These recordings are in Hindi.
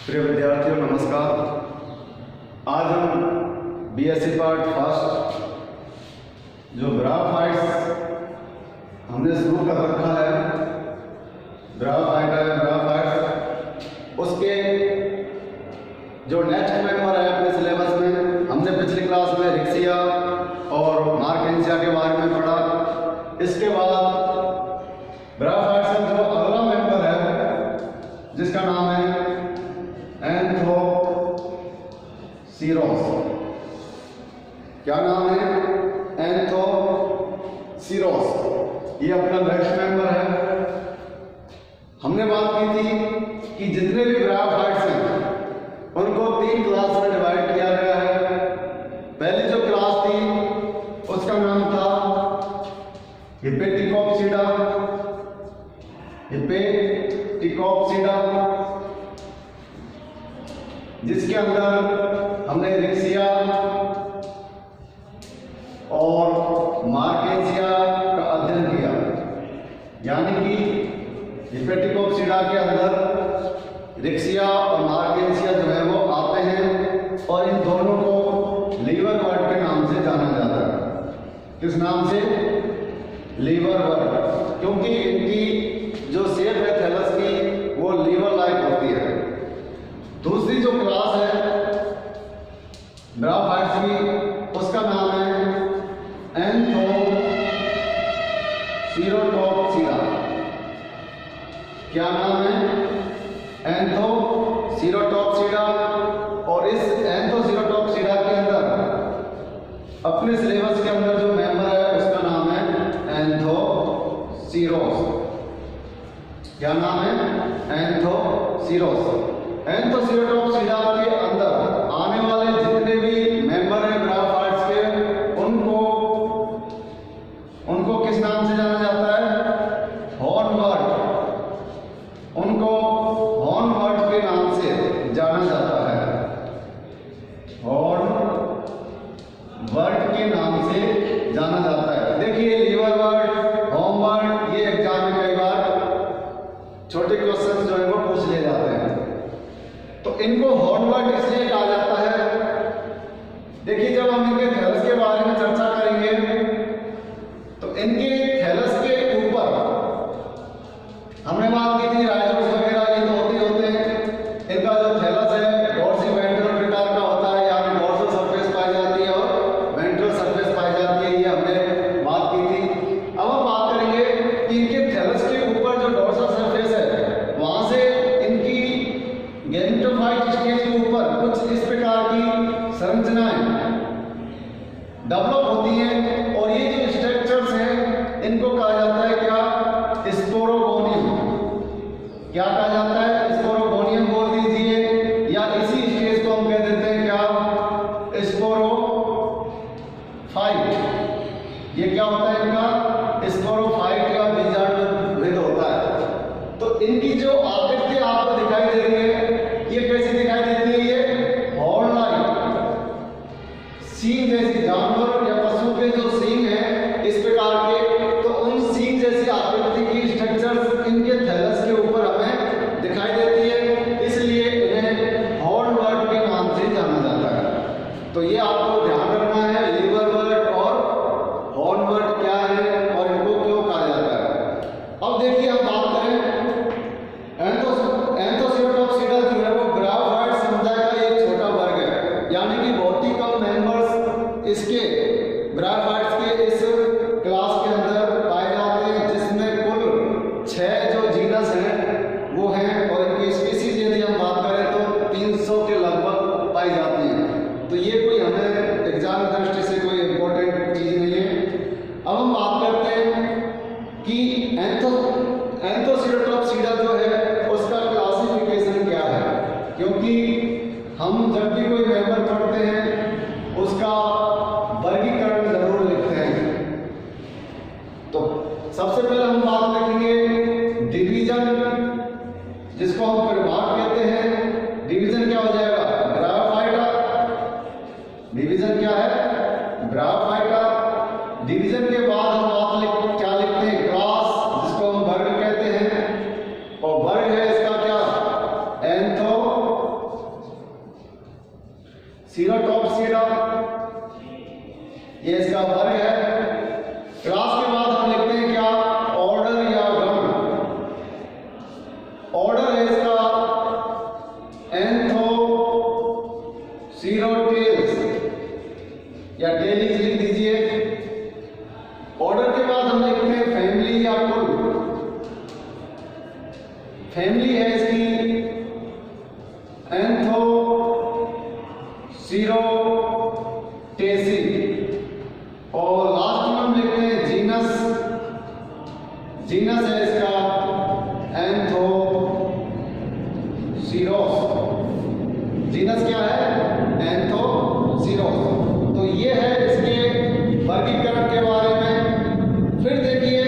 प्रिय विद्यार्थियों नमस्कार। आज हम बीएससी पार्ट फर्स्ट जो ग्राफाइट्स हमने शुरू कर रखा है, ग्राफाइट्स, उसके जो नेक्स्ट मेंबर है अपने सिलेबस में, हमने पिछली क्लास में रिक्सिया और मार्केंसिया के बारे में पढ़ा। इसके बाद ग्राफाइट्स का जो अगला मेंबर है जिसका नाम है एंथोसिरोस। क्या नाम है? एंथोसिरोस। ये अपना नेक्स्ट मेंबर है। हमने बात की थी कि जितने भी ग्राफाइट्स हैं उनको 3 क्लास में डिवाइड किया गया है। पहली जो क्लास थी उसका नाम था हिपेटिकोप्सिडा। हिपेटिकोप्सिडा जिसके अंदर हमने रिक्सिया और मार्केंसिया का अध्ययन किया। यानी कि हिपेटिकोप्सिडा के अंदर रिक्सिया और मार्केंसिया जो है वो आते हैं और इन दोनों को लीवर वर्ड के नाम से जाना जाता है। किस नाम से? लीवर वर्ड, क्योंकि इनकी जो शेप है थैलस की वो लीवर लाइक होती है। दूसरी जो क्लास है ग्राफाइट्स की उसका नाम है एंथोसिरोटोप्सिडा। क्या नाम है? एंथोसिरोटोप्सिडा। और इस एंथोसिरोटोप्सिडा के अंदर अपने सिलेबस के अंदर जो मेंबर है उसका नाम है एंथोसिरोस। क्या नाम है? एंथोसिरोस। एंथोसिरोटोप्सिडा के अंदर आने वाले जितने भी मेंबर हैं ग्राफाइट्स के उनको किस नाम से जाना जाता है? हॉर्नवर्ट। उनको हॉर्नवर्ट के नाम से जाना जाता है। हॉर्नवर्ट के नाम से जाना जाता है। देखिए लीवर वर्ड, हॉर्नवर्ट, ये एग्जाम में कई बार छोटे क्वेश्चन जो है वो पूछ लिए जाते हैं। तो इनको हॉर्नवर्ट इसलिए कहा जाता है। देखिए जब हम इनके थैलस के बारे में चर्चा करेंगे तो इनके थैलस के ऊपर हमने बात की थी राइजोम्स वगैरह ये तो होते हैं। इनका जो थैलस है डॉर्सिवेंट्रल प्रकार का होता है, यानी डॉर्सल सरफेस पाई जाती है और वेंट्रल सरफेस पाई जाती है। ये हमने बात की थी। अब हम बात करेंगे कि इनके थैलस के ऊपर जो डॉर्सल सरफेस है वहां से इनकी गैमेटोफाइट स्टेज के ऊपर कुछ इस प्रकार की संरचनाएं डेवलप होती हैं और ये जो स्ट्रक्चर्स हैं इनको कहा जाता है क्या? स्पोरोगोनियम। क्या कहा जाता है? स्पोरोगोनियम बोल दीजिए, या इसी स्टेज को हम कह देते हैं क्या? स्पोरोफाइट। ये क्या होता है इनका? स्पोरोफाइट या बीजाणुविद होता है। तो इनकी जो आकृति आपको दिखाई दे रही है ये कैसी दिखाई देती है? ये हॉर्न लाइक, सींग जैसी, जानवर या पशु के जो सींग हैं इस प्रकार के, तो उन सींग जैसी आकृति की स्ट्रक्चर्स इनके थैलस के ऊपर हमें दिखाई देती है, इसलिए इन्हें हॉर्नवर्ट के नाम से जाना जाता है। तो ये आपको ध्यान रखना है, लीवर वर्ड और हॉर्नवर्ट क्या है और इनको क्यों कहा जाता है। अब देखिए हम बात करें एंथोसिरोटोप्सिडा जो है वो ग्राफाइट समुदाय का एक छोटा वर्ग है। यानी कि बहुत ही कम मेंबर्स इसके ग्राफाइट्स के इस क्लास के अंदर पाए जाते हैं, जिसमें कुल 6 जो जीनस हैं वो हैं और इनकी स्पीसीज यदि हम बात करें तो 300 के लगभग पाई जाती हैं। तो ये कोई हमें एग्जाम दृष्टि से कोई इंपॉर्टेंट चीज नहीं है। अब हम बात करते हैं कि एंथोसिरोटोप्सिडा जो है उसका क्लासिफिकेशन क्या है, क्योंकि हम जब भी कोई मेंबर पढ़ते हैं उसका वर्गीकरण जरूर लिखते हैं। तो सबसे पहले हम बात करेंगे डिवीजन, जिसको हम प्रभाग कहते हैं। डिवीजन क्या हो जाएगा? ग्राफाइटा। डिवीजन क्या है? ग्राफाइटा। डिवीजन के बाद हम क्या लिखते हैं? क्लास, जिसको हम वर्ग कहते हैं। और वर्ग है इसका क्या? एंथो फैमिली है इसकी एंथोसिरोटेसी, और लास्ट में हम लिखते हैं जीनस। जीनस है इसका एंथोसिरोस। जीनस क्या है? एंथोसिरोस। तो ये है इसके वर्गीकरण के बारे में। फिर देखिए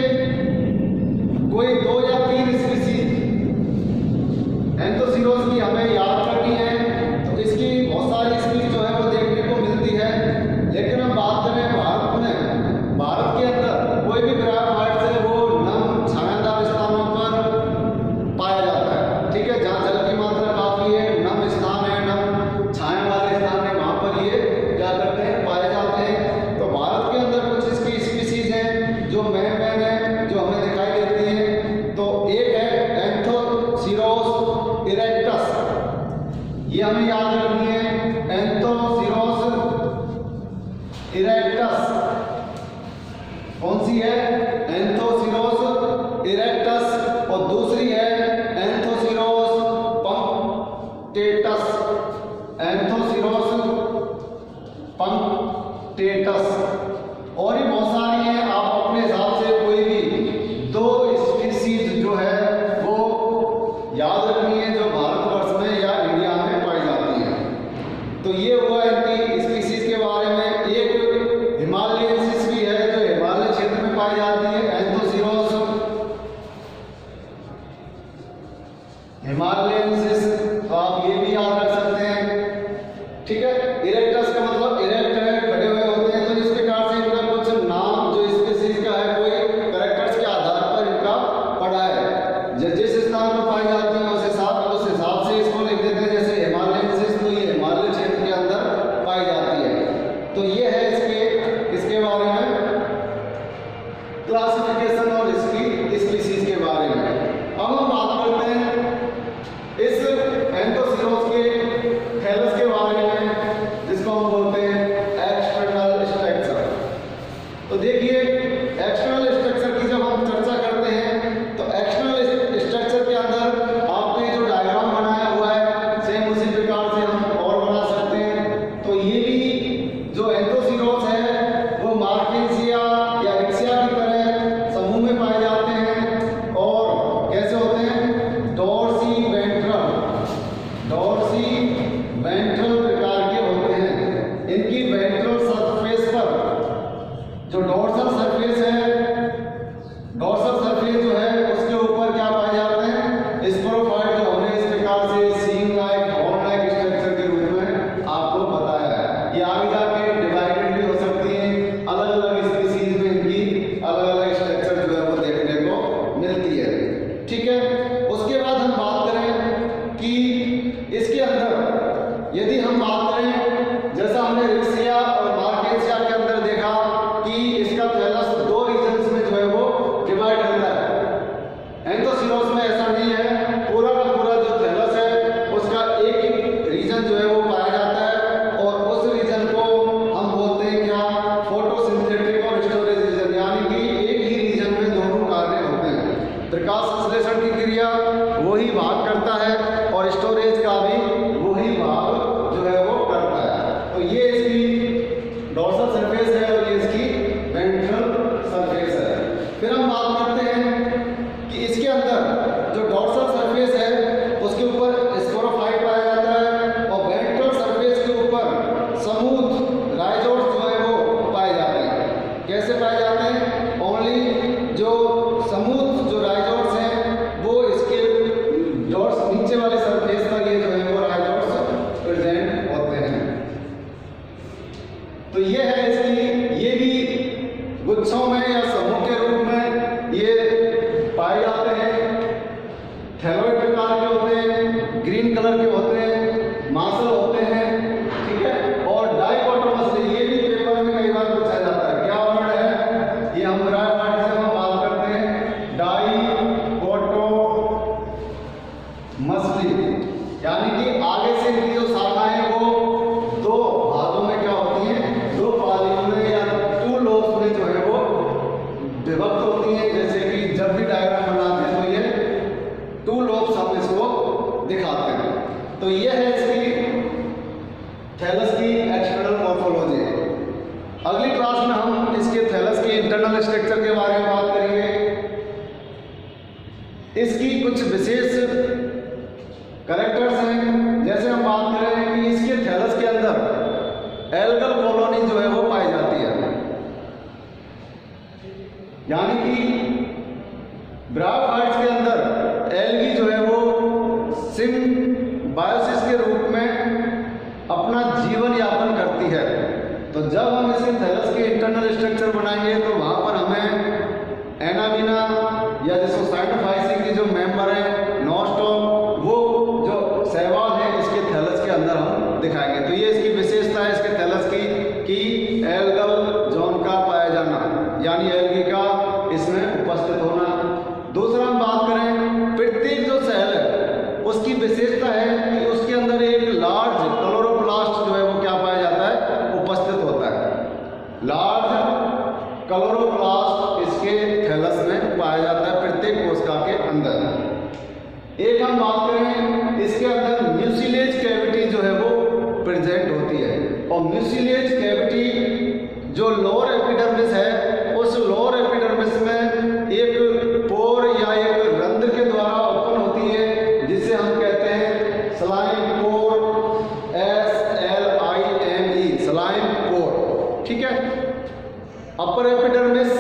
कोई 2 या 3 स्पीसीज एंथोसिरोस की हमें याद करनी है, तो इसकी बहुत सारी स्पीसीज जो है वो देखने को मिलती है। लेकिन हम बात करें भारत में, भारत के अंदर कोई भी ब्रायोफाइट्स है वो नम छायादार स्थानों पर पाया जाता है। ठीक है, जहाँ जल की मात्रा काफी है, नम स्थान है, नम छाया वाले स्थान है, वहां पर ये क्या करते हैं? पाए जाते हैं। तो भारत के अंदर कुछ इसकी स्पीसीज हैं जो मेन है, जो हमें दिखाई देती हैं। तो एक है एंथोसिरोस इरेक्टस, ये हमें याद रखनी है। एंथोसिरोस इरेक्टस कौन सी है? Anthoceros erectus. और दूसरी है एंथोसिरोस पंक्टेटस। एंथोसिरोस पंक्टेटस। और ये बहुत सारी हैं, आप अपने हिसाब से कोई भी 2 स्पीसीज जो है वो याद रखनी है जो भारतवर्ष में या इंडिया में पाई जाती है। तो ये हुआ इनकी स्पीसीज के बारे में। एक हिमालयनसिस भी है जो हिमालय क्षेत्र में पाई जाती है, एंथोसिरोस हिमालयनसिस, तो आप ये भी याद रख सकते हैं। ठीक है, इरेक्टस का मतलब इरेक्ट है, खड़े हुए होते हैं। तो इस प्रकार से इनका कुछ नाम जो स्पीसीज का है कोई कैरेक्टर्स के आधार पर इनका पड़ा है। जिस स्थान पर पाई जाती है उस हिसाब से इसको लिख देते हैं। जैसे हिमालयनसिस, तो ये हिमालय क्षेत्र के अंदर पाई जाती है। तो ये है इसके बारे में क्लासिफिकेशन और इसकी स्पीसीज के बारे में। अब हम बात करते हैं इस एंथोसिरोस के थैलस के बारे में, जिसको हम बोलते हैं एक्सटर्नल स्ट्रक्चर। तो देखिए एक्सटर्नल स्ट्रक्चर की जब हम चर्चा करते हैं तो एक्सटर्नल स्ट्रक्चर के अंदर आपने जो डायग्राम बनाया हुआ है सेम उसी प्रकार से हम और बना सकते हैं। तो ये भी जो एंथोसिरोस है वो मार्केसिया या रिक्सिया की तरह समूह में पाए जाते हैं। और कैसे होते हैं? डोर्सी वेंट्रल प्रकार के होते हैं। इनकी वेंट्रल सरफेस पर जो डोर्सल सरफेस जो है उसके ऊपर क्या पाए जाते हैं? स्पोरोफाइट, जो हमने इस प्रकार से seem like horn like structure के रूप में आपको बताया है। ये आगे जाके डिवाइडेड भी हो सकती हैं, अलग अलग स्पीसीज में इनकी अलग अलग स्ट्रक्चर जो है वो देखने को मिलती है। ठीक है, उसके बाद हम बात करें कि इसके अंदर यदि हम बात करें, जैसा हमने रिक्सिया और मार्केसिया के अंदर देखा कि इसका थैलस 2 रीजन्स में जो है वो डिवाइड होता है। एंथोसिरोस में ऐसा नहीं है, पूरा का पूरा जो थैलस है उसका एक ही रीजन जो है वो पाया जाता है। और उस रीजन को हम बोलते हैं क्या? फोटोसिंथेटिक और स्टोरेज रीजन, यानी कि एक ही रीजन में दोनों कार्य होते हैं। प्रकाश संश्लेषण की क्रिया वही भाग करता है और स्टोरेज का भी वही भाग जो है वो करता है। तो ये इसकी डोर्सल सरफेस है और ये इसकी वेंट्रल सरफेस है। फिर हम बात करते हैं कि इसके अंदर जो डोर्सल सरफेस है उसके ऊपर स्पोरोफाइट पाया जाता है और वेंट्रल सरफेस के ऊपर स्मूथ राइजोट्स जो है वो पाए जाते हैं। कैसे पाए जाते हैं? ओनली जो स्मूथ जो राइजोट्स हैं वो इसके डॉट्स नीचे वाले सरफेस पर ये जो है वो राइजोट्स प्रेजेंट होते हैं। तो ये है इसकी, ये भी गुच्छों में या समूह के रूप में ये पाए जाते हैं। थैलोइड प्रकार के होते हैं, ग्रीन कलर के होते हैं, मासल होते हैं। ठीक है, और डाइकोटोमस, ये भी पेपर में कई बार पूछा जाता है। क्या वर्ड है ये? हम ब्रायोफाइट से हम बात करते हैं डाइकोटोमसली, यानी कि आगे से इनकी जो शाखाएं हैं वो 2 भागों में क्या होती हैं? 2 पालियों में या 2 लोब्स में जो है वो विभक्त होती हैं। जैसे कि जब भी डायग्राम बनाते हैं तो ये 2 लोब्स तो ये है इसकी थैलस की एक्सटर्नल मॉर्फोलॉजी। अगली क्लास में हम इसके थैलस के इंटरनल स्ट्रक्चर के बारे में बात करेंगे। इसकी कुछ विशेष कैरेक्टर्स हैं, जैसे हम बात करें कि इसके थैलस के अंदर एल्गल कॉलोनी जो है वो पाई जाती है, यानी कि ब्रायोफाइट्स के अंदर एल्गी जो है वो सिम्बायोसिस के रूप में अपना जीवन यापन करती है। तो जब हम इसके थैलस के इंटरनल स्ट्रक्चर बनाएंगे तो वहाँ पर हमें एनामीना या जिसको साइटोफाइसिस की जो मेंबर है नॉस्टॉम, वो जो सहवाल है इसके थैलस के अंदर हम दिखाएंगे। तो ये इसकी विशेषता है इसके थैलस की कि एल्गल जोन का पाया जाना, यानी एल्गी का इसमें उपस्थित होना। दूसरा हम बात करें प्रत्येक जो सेल है उसकी विशेषता है कि उसके अंदर एक लार्ज क्लोरोप्लास्ट जो है वो क्या पाया जाता है, उपस्थित होता है। लार्ज क्लोरोप्लास्ट इसके थैलस में पाया जाता है प्रत्येक कोशिका के अंदर। एक हम बात करें इसके अंदर म्यूसिलेज कैविटी जो है वो प्रेजेंट होती है, और म्यूसिलेज कैविटी जो लोअर एपिडर्मिस है उस लोअर एपिडर्मिस में एक पोर या एक रंध्र के द्वारा ओपन होती है, जिसे हम कहते हैं स्लाइम पोर, SLIME, स्लाइम पोर। ठीक है, अपर एपिडर्मिस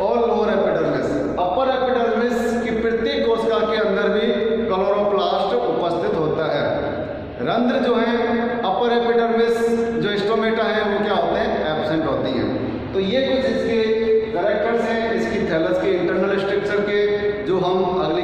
और लोअर एपिडर्मिस। अपर एपिडर्मिस की प्रत्येक कोशिका के अंदर भी क्लोरोप्लास्ट उपस्थित होता है। रंध्र जो है अपर एपिडर्मिस जो स्टोमेटा है वो क्या होते हैं, एब्सेंट होती हैं। तो ये कुछ इसके कैरेक्टर्स हैं इसकी थैलस के इंटरनल स्ट्रक्चर के, जो हम अगली